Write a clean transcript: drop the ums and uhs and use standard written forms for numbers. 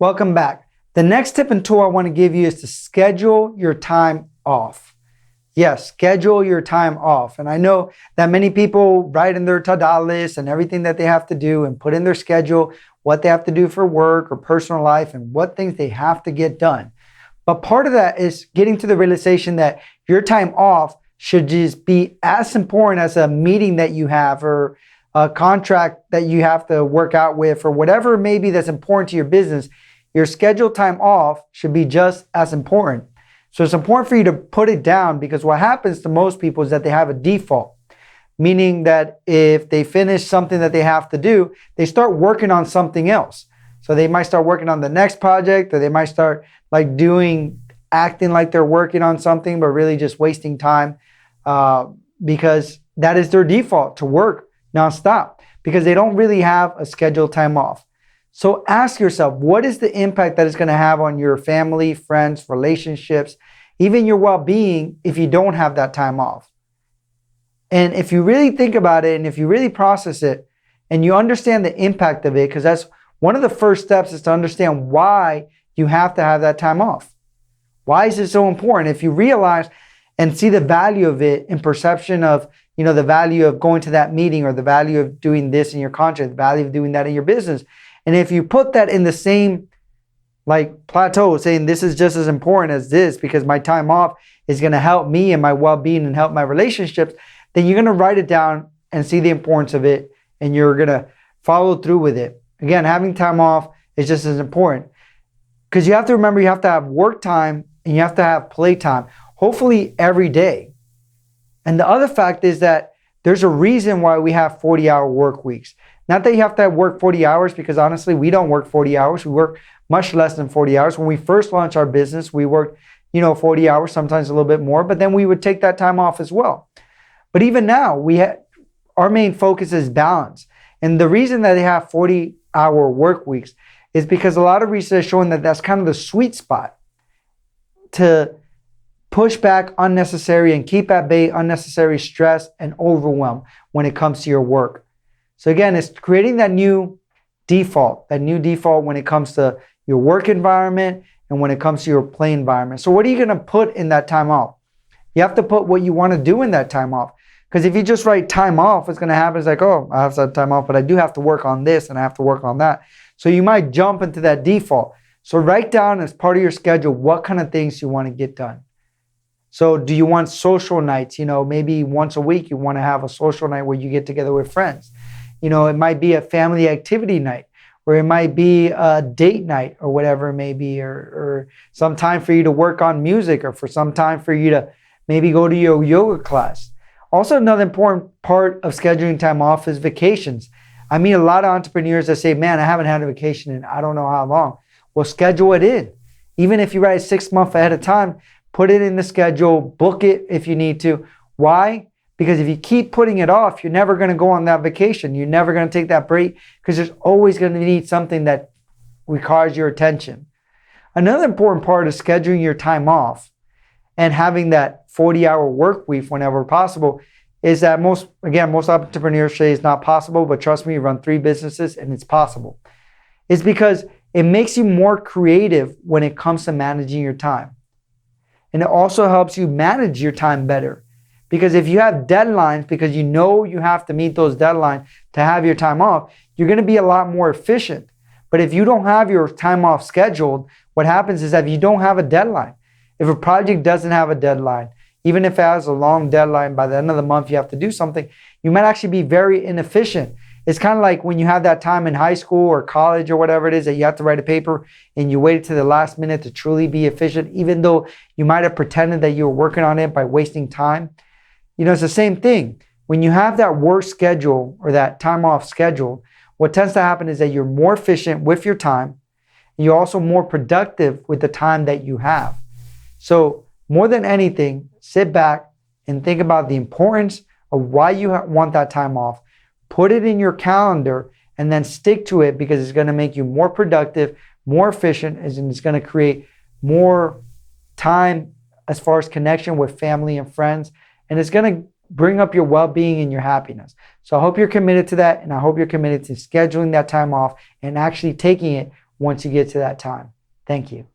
Welcome back. The next tip and tool I want to give you is to schedule your time off. Yes, schedule your time off. And I know that many people write in their to-do list and everything that they have to do and put in their schedule what they have to do for work or personal life and what things they have to get done. But part of that is getting to the realization that your time off should just be as important as a meeting that you have or a contract that you have to work out with or whatever maybe that's important to your business. Your scheduled time off should be just as important. So it's important for you to put it down, because what happens to most people is that they have a default, meaning that if they finish something that they have to do, they start working on something else. So they might start working on the next project, or they might start acting like they're working on something, but really just wasting time because that is their default, to work nonstop, because they don't really have a scheduled time off. So ask yourself, what is the impact that it's going to have on your family, friends, relationships, even your well-being if you don't have that time off? And if you really think about it and if you really process it and you understand the impact of it, because that's one of the first steps, is to understand why you have to have that time off. Why is it so important? If you realize and see the value of it in perception of, the value of going to that meeting, or the value of doing this in your contract, the value of doing that in your business. And if you put that in the same plateau, saying this is just as important as this because my time off is going to help me and my well-being and help my relationships, then you're going to write it down and see the importance of it, and you're going to follow through with it. Again, having time off is just as important, because you have to remember, you have to have work time and you have to have play time, hopefully every day. And the other fact is that there's a reason why we have 40-hour work weeks. Not that you have to work 40 hours, because honestly, we don't work 40 hours. We work much less than 40 hours. When we first launched our business, we worked, 40 hours, sometimes a little bit more, but then we would take that time off as well. But even now, our main focus is balance. And the reason that they have 40-hour work weeks is because a lot of research is showing that that's kind of the sweet spot to push back unnecessary and keep at bay unnecessary stress and overwhelm when it comes to your work. So again, it's creating that new default when it comes to your work environment and when it comes to your play environment. So what are you going to put in that time off? You have to put what you want to do in that time off. Because if you just write time off, what's going to happen is I have some time off, but I do have to work on this and I have to work on that. So you might jump into that default. So write down as part of your schedule what kind of things you want to get done. So do you want social nights? Maybe once a week you want to have a social night where you get together with friends. It might be a family activity night, or it might be a date night, or whatever it may be, or some time for you to work on music, or for some time for you to maybe go to your yoga class. Also, another important part of scheduling time off is vacations. I meet a lot of entrepreneurs that say, man, I haven't had a vacation in I don't know how long. Well, schedule it in. Even if you write 6 months ahead of time, put it in the schedule, book it if you need to. Why? Because if you keep putting it off, you're never going to go on that vacation. You're never going to take that break, because there's always going to need something that requires your attention. Another important part of scheduling your time off and having that 40-hour work week whenever possible is that most entrepreneurs say it's not possible, but trust me, you run 3 businesses and it's possible. It's because it makes you more creative when it comes to managing your time. And it also helps you manage your time better. Because if you have deadlines, because you have to meet those deadlines to have your time off, you're going to be a lot more efficient. But if you don't have your time off scheduled, what happens is that you don't have a deadline. If a project doesn't have a deadline, even if it has a long deadline, by the end of the month you have to do something, you might actually be very inefficient. It's kind of like when you have that time in high school or college or whatever it is that you have to write a paper and you waited to the last minute to truly be efficient, even though you might have pretended that you were working on it by wasting time. It's the same thing. When you have that work schedule or that time off schedule, what tends to happen is that you're more efficient with your time. And you're also more productive with the time that you have. So more than anything, sit back and think about the importance of why you want that time off. Put it in your calendar and then stick to it, because it's going to make you more productive, more efficient, and it's going to create more time as far as connection with family and friends. And it's going to bring up your well-being and your happiness. So I hope you're committed to that, and I hope you're committed to scheduling that time off and actually taking it once you get to that time. Thank you.